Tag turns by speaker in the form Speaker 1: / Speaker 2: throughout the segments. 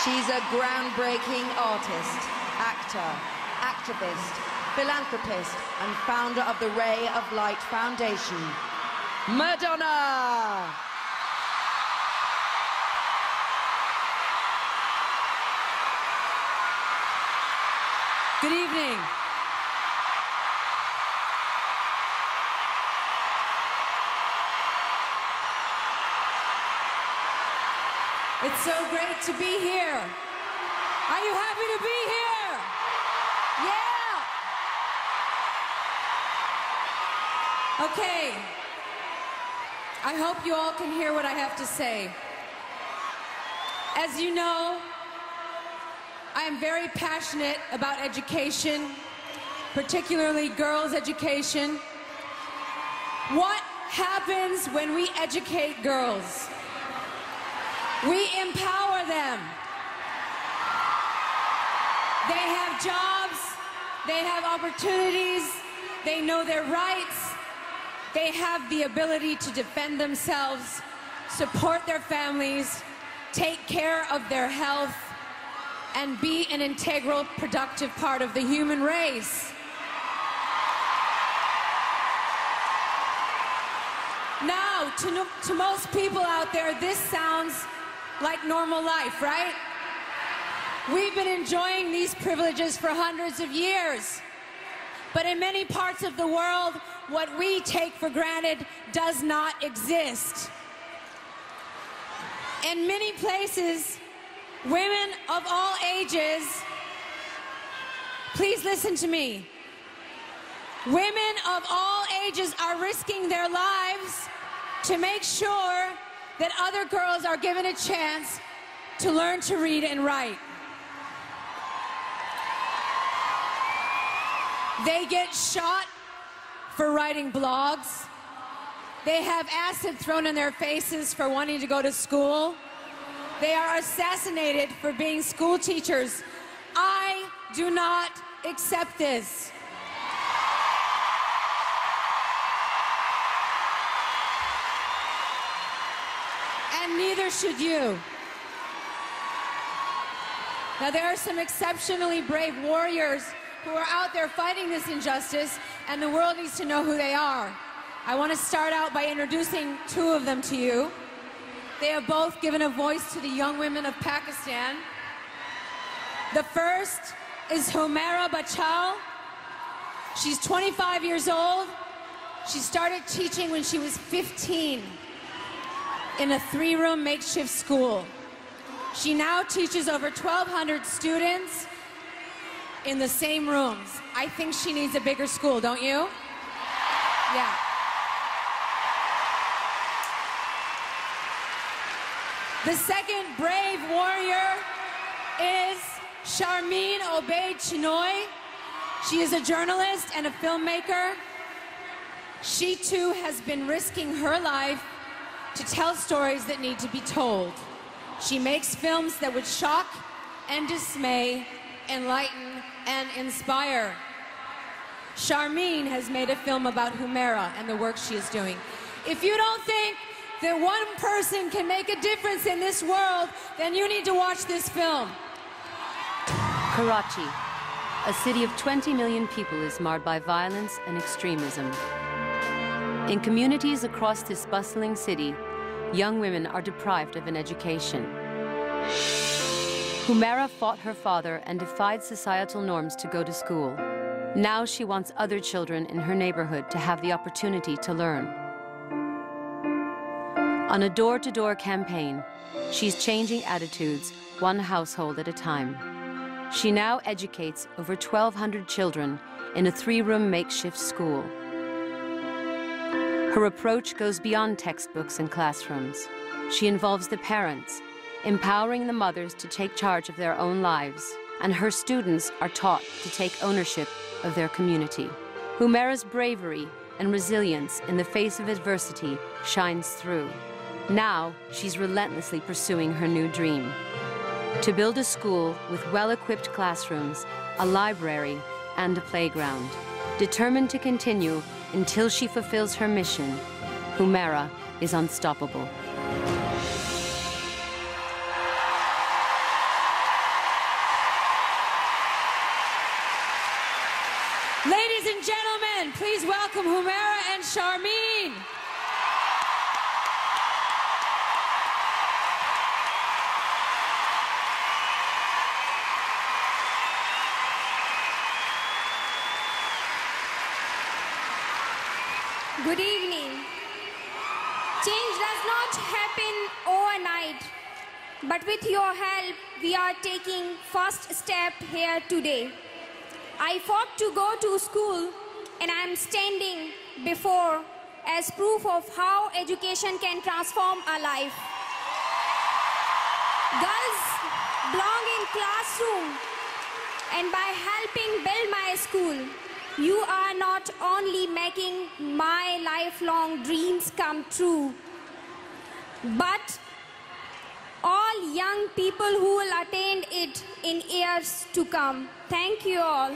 Speaker 1: She's a groundbreaking artist, actor, activist, philanthropist, and founder of the Ray of Light Foundation, Madonna!
Speaker 2: Good evening. It's so great to be here. Are you happy to be here? Yeah! Okay. I hope you all can hear what I have to say. As you know, I am very passionate about education, particularly girls' education. What happens when we educate girls? We empower them. They have jobs, they have opportunities, they know their rights, they have the ability to defend themselves, support their families, take care of their health, and be an integral, productive part of the human race. Now, to most people out there, this sounds like normal life, right? We've been enjoying these privileges for hundreds of years. But in many parts of the world, what we take for granted does not exist. In many places, women of all ages, please listen to me. Women of all ages are risking their lives to make sure that other girls are given a chance to learn to read and write. They get shot for writing blogs. They have acid thrown in their faces for wanting to go to school. They are assassinated for being school teachers. I do not accept this. And neither should you. Now, there are some exceptionally brave warriors who are out there fighting this injustice, and the world needs to know who they are. I want to start out by introducing two of them to you. They have both given a voice to the young women of Pakistan. The first is Humaira Bachal. She's 25 years old. She started teaching when she was 15 in a 3-room makeshift school. She now teaches over 1,200 students in the same rooms. I think she needs a bigger school, don't you? Yeah. The second brave warrior is Sharmeen Obaid Chinoy. She is a journalist and a filmmaker. She too has been risking her life to tell stories that need to be told. She makes films that would shock and dismay, enlighten and inspire. Sharmeen has made a film about Humaira and the work she is doing. If you don't think that one person can make a difference in this world, then you need to watch this film.
Speaker 3: Karachi, a city of 20 million people, is marred by violence and extremism. In communities across this bustling city, young women are deprived of an education. Humaira fought her father and defied societal norms to go to school. Now she wants other children in her neighborhood to have the opportunity to learn. On a door-to-door campaign, she's changing attitudes one household at a time. She now educates over 1,200 children in a 3-room makeshift school. Her approach goes beyond textbooks and classrooms. She involves the parents, empowering the mothers to take charge of their own lives, and her students are taught to take ownership of their community. Humaira's bravery and resilience in the face of adversity shines through. Now, she's relentlessly pursuing her new dream: to build a school with well-equipped classrooms, a library, and a playground. Determined to continue until she fulfills her mission, Humaira is unstoppable.
Speaker 2: welcome Humaira and Charmaine.
Speaker 4: Good evening. Change does not happen overnight, but with your help, we are taking first step here today. I fought to go to school, and I am standing before as proof of how education can transform a life. Girls belong in classroom, and by helping build my school, you are not only making my lifelong dreams come true, but all young people who will attend it in years to come. Thank you all.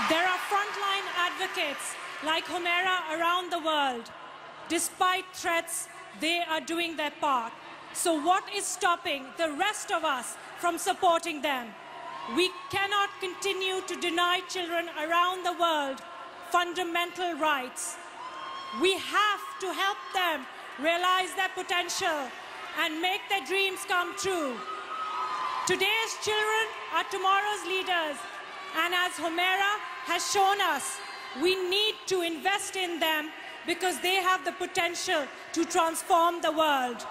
Speaker 5: There are frontline advocates like Humaira around the world. Despite threats, they are doing their part. So what is stopping the rest of us from supporting them? We cannot continue to deny children around the world fundamental rights. We have to help them realize their potential and make their dreams come true. Today's children are tomorrow's leaders, and as Humaira has shown us, we need to invest in them because they have the potential to transform the world.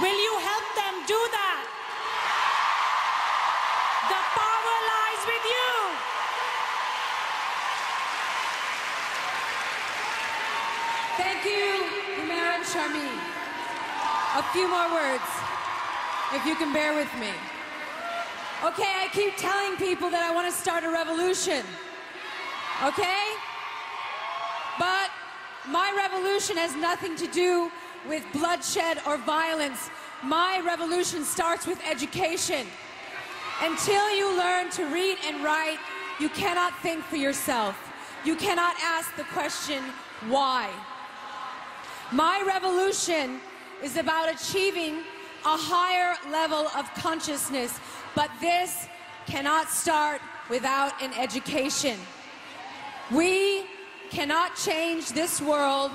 Speaker 5: Will you help them do that? The power lies with you.
Speaker 2: Thank you, Humaira and Charmaine. A few more words, if you can bear with me. Okay, I keep telling people that I want to start a revolution. Okay? But my revolution has nothing to do with bloodshed or violence. My revolution starts with education. Until you learn to read and write, you cannot think for yourself. You cannot ask the question, why? My revolution is about achieving a higher level of consciousness, but this cannot start without an education. We cannot change this world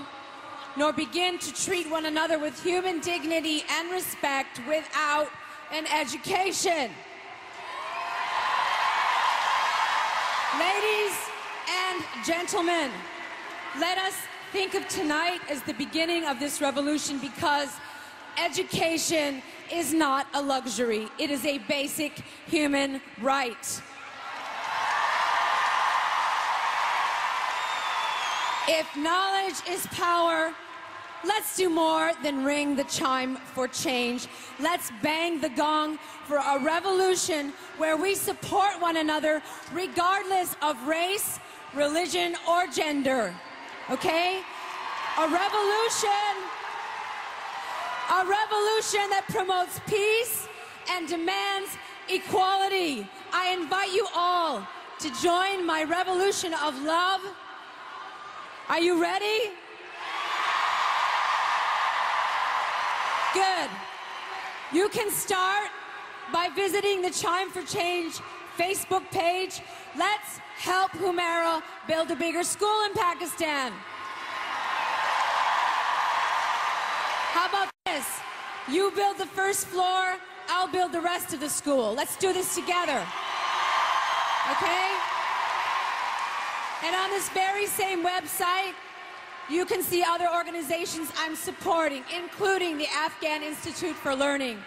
Speaker 2: nor begin to treat one another with human dignity and respect without an education. Ladies and gentlemen, let us think of tonight as the beginning of this revolution, because education is not a luxury. It is a basic human right. If knowledge is power, let's do more than ring the chime for change. Let's bang the gong for a revolution where we support one another regardless of race, religion, or gender. Okay? A revolution that promotes peace and demands equality. I invite you all to join my revolution of love. Are you ready? Good. You can start by visiting the Chime for Change Facebook page. Let's help Humaira build a bigger school in Pakistan. How about this? You build the first floor, I'll build the rest of the school. Let's do this together. Okay? And on this very same website, you can see other organizations I'm supporting, including the Afghan Institute for Learning,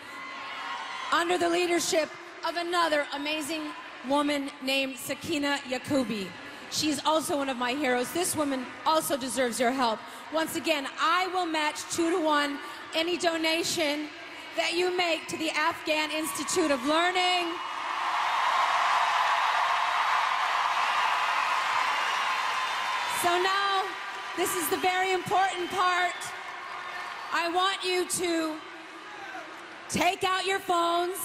Speaker 2: under the leadership of another amazing woman named Sakina Yakubi. She's also one of my heroes. This woman also deserves your help. Once again, I will match 2-to-1 any donation that you make to the Afghan Institute of Learning. So now, this is the very important part. I want you to take out your phones.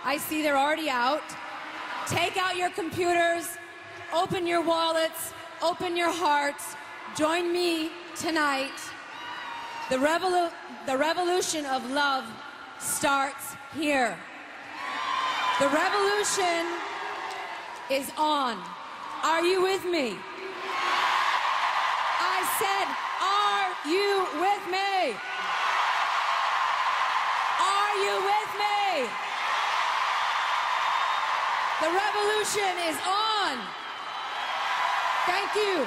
Speaker 2: I see they're already out. Take out your computers, open your wallets, open your hearts. Join me tonight. The revolution of love starts here. The revolution is on. Are you with me? I said, are you with me? Are you with me? The revolution is on. Thank you.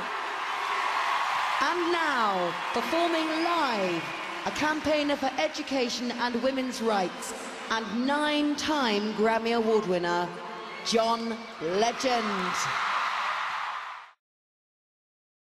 Speaker 1: And now, performing live, a campaigner for education and women's rights, and 9-time Grammy Award winner, John Legend.